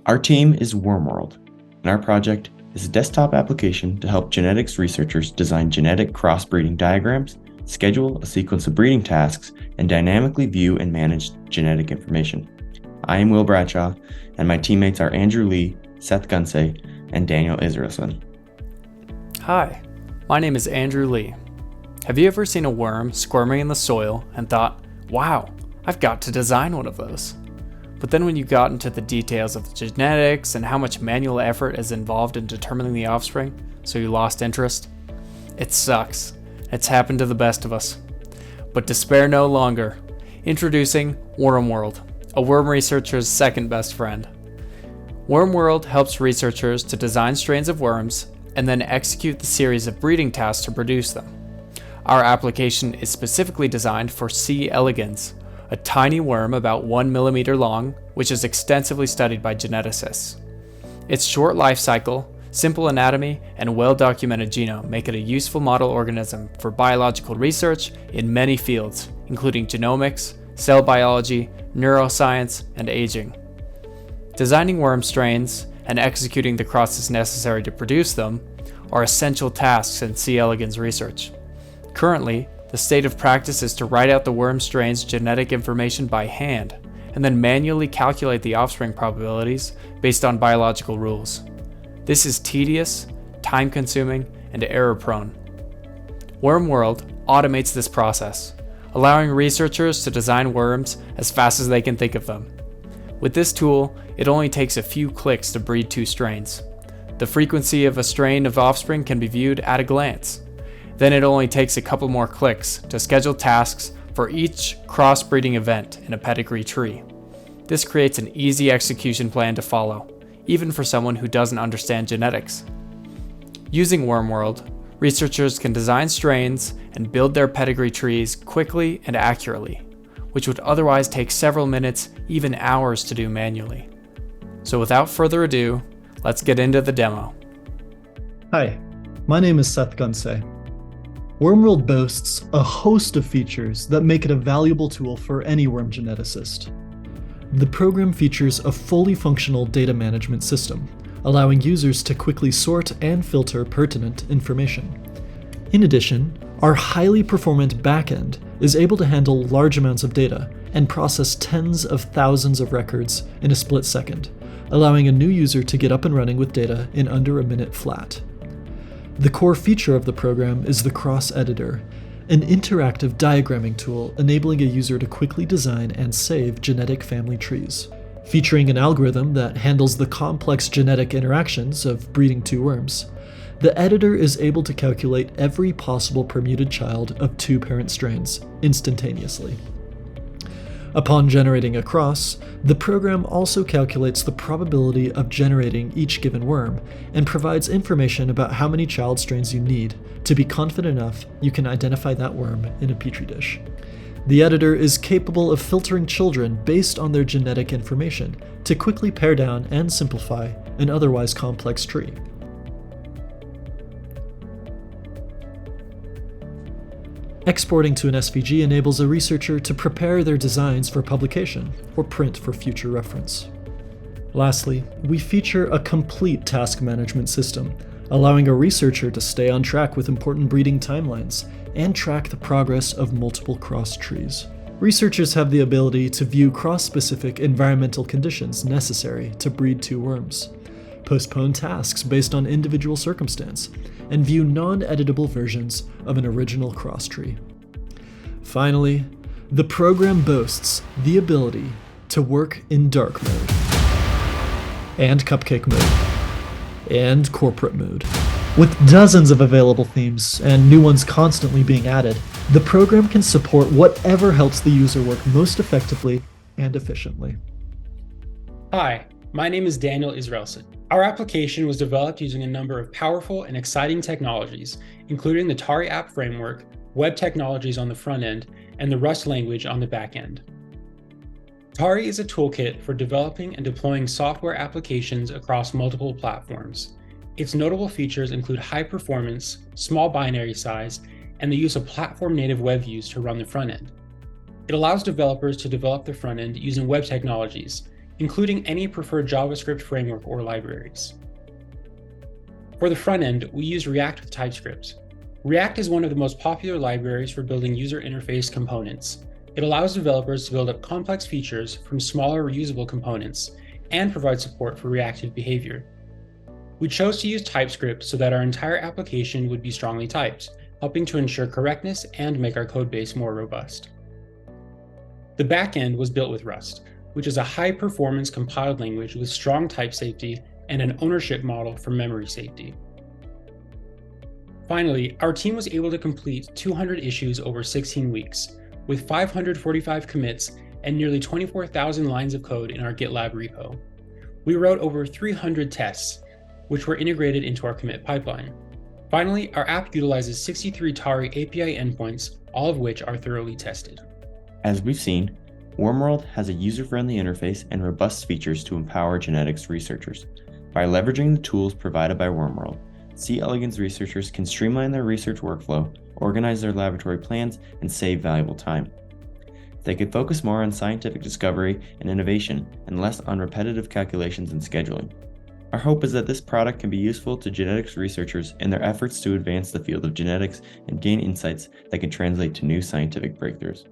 Our team is Wormworld, and our project is a desktop application to help genetics researchers design genetic crossbreeding diagrams, schedule a sequence of breeding tasks, and dynamically view and manage genetic information. I am Will Bradshaw, and my teammates are Andrew Lee, Seth Gunsey, and Daniel Israelson. Hi, my name is Andrew Lee. Have you ever seen a worm squirming in the soil and thought, wow, I've got to design one of those? But then when you got into the details of the genetics and how much manual effort is involved in determining the offspring, so you lost interest? It sucks. It's happened to the best of us. But despair no longer. Introducing Wormworld, a worm researcher's second best friend. Wormworld helps researchers to design strains of worms and then execute the series of breeding tasks to produce them. Our application is specifically designed for C. elegans, a tiny worm about 1 millimeter long, which is extensively studied by geneticists. Its short life cycle, simple anatomy, and well-documented genome make it a useful model organism for biological research in many fields, including genomics, cell biology, neuroscience, and aging. Designing worm strains and executing the crosses necessary to produce them are essential tasks in C. elegans research. Currently, the state of practice is to write out the worm strain's genetic information by hand, and then manually calculate the offspring probabilities based on biological rules. This is tedious, time-consuming, and error-prone. Wormworld automates this process, allowing researchers to design worms as fast as they can think of them. With this tool, it only takes a few clicks to breed 2 strains. The frequency of a strain of offspring can be viewed at a glance. Then it only takes a couple more clicks to schedule tasks for each crossbreeding event in a pedigree tree. This creates an easy execution plan to follow, even for someone who doesn't understand genetics. Using Wormworld, researchers can design strains and build their pedigree trees quickly and accurately, which would otherwise take several minutes, even hours to do manually. So without further ado, let's get into the demo. Hi, my name is Seth Gunsey. Wormworld boasts a host of features that make it a valuable tool for any worm geneticist. The program features a fully functional data management system, allowing users to quickly sort and filter pertinent information. In addition, our highly performant backend is able to handle large amounts of data and process tens of thousands of records in a split second, allowing a new user to get up and running with data in under a minute flat. The core feature of the program is the Cross Editor, an interactive diagramming tool enabling a user to quickly design and save genetic family trees. Featuring an algorithm that handles the complex genetic interactions of breeding 2 worms, the editor is able to calculate every possible permuted child of 2 parent strains instantaneously. Upon generating a cross, the program also calculates the probability of generating each given worm and provides information about how many child strains you need to be confident enough you can identify that worm in a petri dish. The editor is capable of filtering children based on their genetic information to quickly pare down and simplify an otherwise complex tree. Exporting to an SVG enables a researcher to prepare their designs for publication or print for future reference. Lastly, we feature a complete task management system, allowing a researcher to stay on track with important breeding timelines and track the progress of multiple cross trees. Researchers have the ability to view cross-specific environmental conditions necessary to breed 2 worms, postpone tasks based on individual circumstance, and view non-editable versions of an original cross tree. Finally, the program boasts the ability to work in dark mode, and cupcake mode, and corporate mode. With dozens of available themes and new ones constantly being added, the program can support whatever helps the user work most effectively and efficiently. Hi, my name is Daniel Israelson. Our application was developed using a number of powerful and exciting technologies, including the Tari app framework, web technologies on the front end, and the Rust language on the back end. Tari is a toolkit for developing and deploying software applications across multiple platforms. Its notable features include high performance, small binary size, and the use of platform-native web views to run the front end. It allows developers to develop the front end using web technologies, including any preferred JavaScript framework or libraries. For the front end, we use React with TypeScript. React is one of the most popular libraries for building user interface components. It allows developers to build up complex features from smaller reusable components and provide support for reactive behavior. We chose to use TypeScript so that our entire application would be strongly typed, helping to ensure correctness and make our codebase more robust. The backend was built with Rust, which is a high-performance compiled language with strong type safety and an ownership model for memory safety. Finally, our team was able to complete 200 issues over 16 weeks, with 545 commits and nearly 24,000 lines of code in our GitLab repo. We wrote over 300 tests, which were integrated into our commit pipeline. Finally, our app utilizes 63 Tari API endpoints, all of which are thoroughly tested. As we've seen, Wormworld has a user-friendly interface and robust features to empower genetics researchers. By leveraging the tools provided by Wormworld, Elegans researchers can streamline their research workflow, organize their laboratory plans, and save valuable time. They could focus more on scientific discovery and innovation and less on repetitive calculations and scheduling. Our hope is that this product can be useful to genetics researchers in their efforts to advance the field of genetics and gain insights that can translate to new scientific breakthroughs.